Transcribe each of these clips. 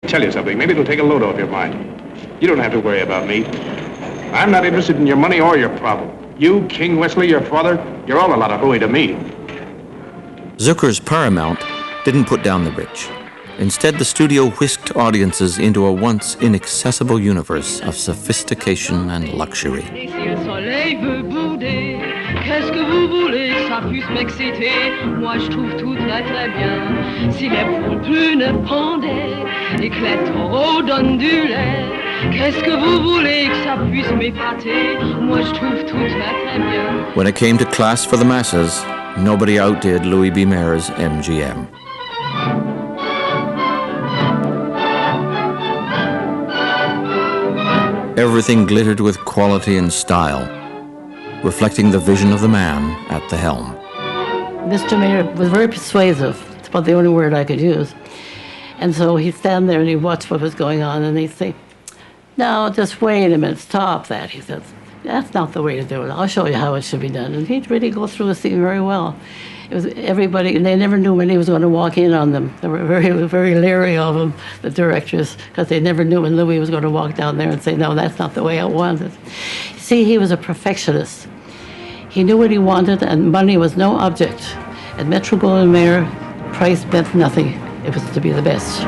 Tell you something, maybe it'll take a load off your mind. You don't have to worry about me. I'm not interested in your money or your problem. You, King Wesley, your father, you're all a lot of hooey to me. Zucker's Paramount didn't put down the rich. Instead, the studio whisked audiences into a once inaccessible universe of sophistication and luxury. Qu'est-ce que vous voulez que ça puisse m'exciter? Moi je trouve tout très très bien. Si les poules brunes pendaient et que les taureaux donnent du lait, qu'est-ce que vous voulez que ça puisse m'épater? Moi je trouve tout très très bien. When it came to class for the masses, nobody outdid Louis B. Mayer's MGM. Everything glittered with quality and style, reflecting the vision of the man at the helm. Mr. Mayer was very persuasive. It's about the only word I could use. And so he'd stand there and he'd watch what was going on and he'd say, "No, just wait a minute, stop that." He says, "That's not the way to do it. I'll show you how it should be done." And he'd really go through the scene very well. It was everybody, and they never knew when he was going to walk in on them. They were very, very leery of him, the directors, because they never knew when Louis was going to walk down there and say, "No, that's not the way I want it." See, he was a perfectionist. He knew what he wanted, and money was no object. At Metro-Goldwyn-Mayer, price meant nothing. It was to be the best.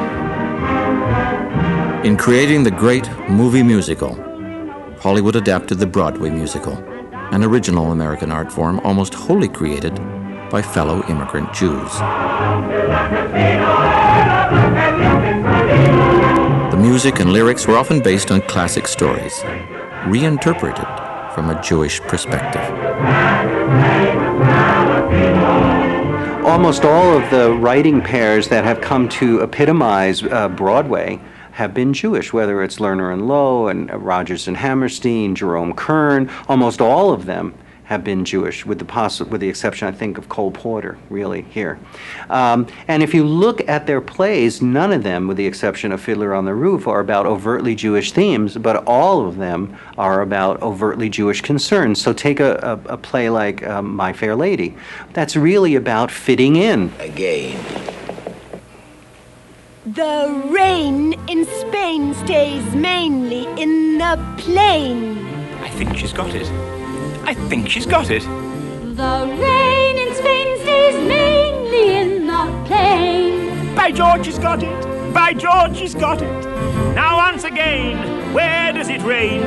In creating the great movie musical, Hollywood adapted the Broadway musical, an original American art form almost wholly created by fellow immigrant Jews. The music and lyrics were often based on classic stories, reinterpreted from a Jewish perspective. Almost all of the writing pairs that have come to epitomize Broadway have been Jewish, whether it's Lerner and Loewe and Rodgers and Hammerstein, Jerome Kern. Almost all of them have been Jewish, with the exception, I think, of Cole Porter, really, here. And if you look at their plays, none of them, with the exception of Fiddler on the Roof, are about overtly Jewish themes, but all of them are about overtly Jewish concerns. So take a play like My Fair Lady. That's really about fitting in. Again. The rain in Spain stays mainly in the plain. I think she's got it. I think she's got it. The rain in Spain stays mainly in the plain. By George, she's got it. By George, she's got it. Now once again, where does it rain?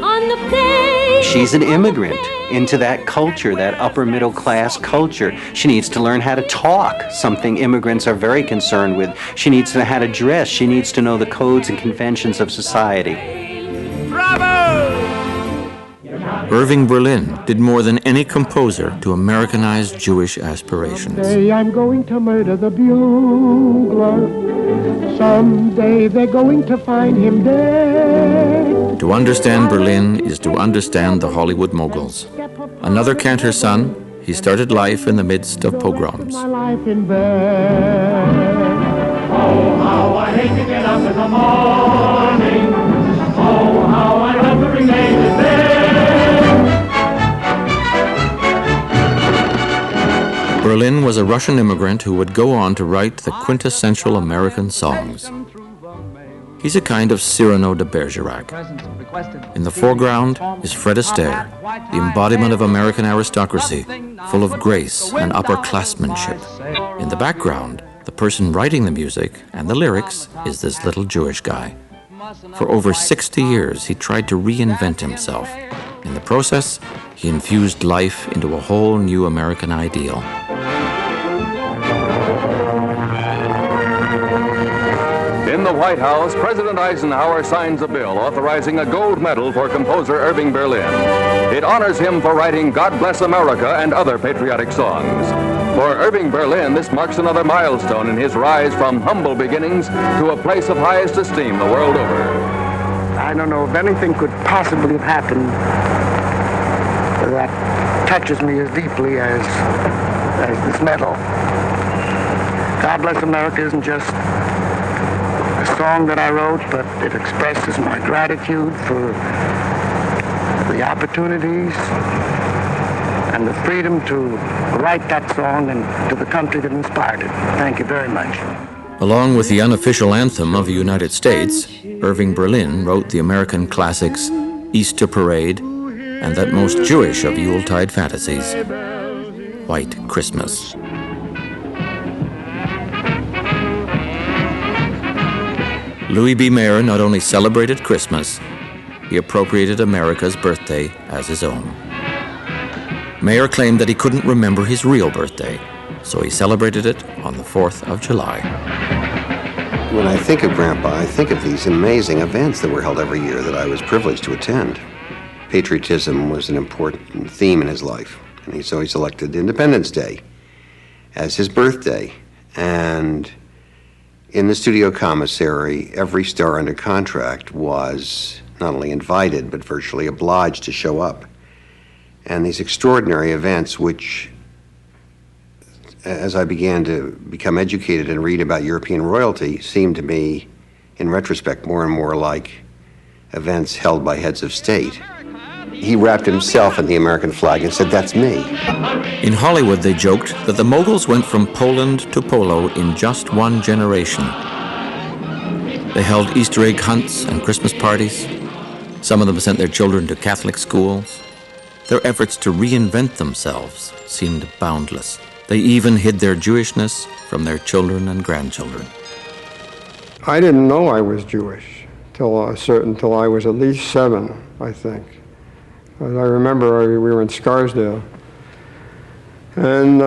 On the plain. She's an immigrant into that culture, that upper middle class culture. She needs to learn how to talk, something immigrants are very concerned with. She needs to know how to dress. She needs to know the codes and conventions of society. Bravo! Irving Berlin did more than any composer to Americanize Jewish aspirations. Someday I'm going to murder the bugler. Someday they're going to find him dead. To understand Berlin is to understand the Hollywood moguls. Another Cantor's son, he started life in the midst of pogroms. My life in bed. Oh, how I hate to get up in the morning. Oh, how I love to remain in bed. Berlin was a Russian immigrant who would go on to write the quintessential American songs. He's a kind of Cyrano de Bergerac. In the foreground is Fred Astaire, the embodiment of American aristocracy, full of grace and upperclassmanship. In the background, the person writing the music and the lyrics is this little Jewish guy. For over 60 years, he tried to reinvent himself. In the process, he infused life into a whole new American ideal. In the White House, President Eisenhower signs a bill authorizing a gold medal for composer Irving Berlin. It honors him for writing God Bless America and other patriotic songs. For Irving Berlin, this marks another milestone in his rise from humble beginnings to a place of highest esteem the world over. I don't know if anything could possibly have happened that touches me as deeply as this medal. God Bless America isn't just a song that I wrote, but it expresses my gratitude for the opportunities and the freedom to write that song and to the country that inspired it. Thank you very much. Along with the unofficial anthem of the United States, Irving Berlin wrote the American classics Easter Parade and that most Jewish of Yuletide fantasies, White Christmas. Louis B. Mayer not only celebrated Christmas, he appropriated America's birthday as his own. Mayer claimed that he couldn't remember his real birthday, so he celebrated it on the 4th of July. When I think of Grandpa, I think of these amazing events that were held every year that I was privileged to attend. Patriotism was an important theme in his life, and so he selected Independence Day as his birthday. And in the studio commissary, every star under contract was not only invited, but virtually obliged to show up. And these extraordinary events, which, as I began to become educated and read about European royalty, seemed to me, in retrospect, more and more like events held by heads of state. He wrapped himself in the American flag and said, "That's me." In Hollywood, they joked that the moguls went from Poland to polo in just one generation. They held Easter egg hunts and Christmas parties. Some of them sent their children to Catholic schools. Their efforts to reinvent themselves seemed boundless. They even hid their Jewishness from their children and grandchildren. I didn't know I was Jewish till I was at least 7, I think. I remember we were in Scarsdale, and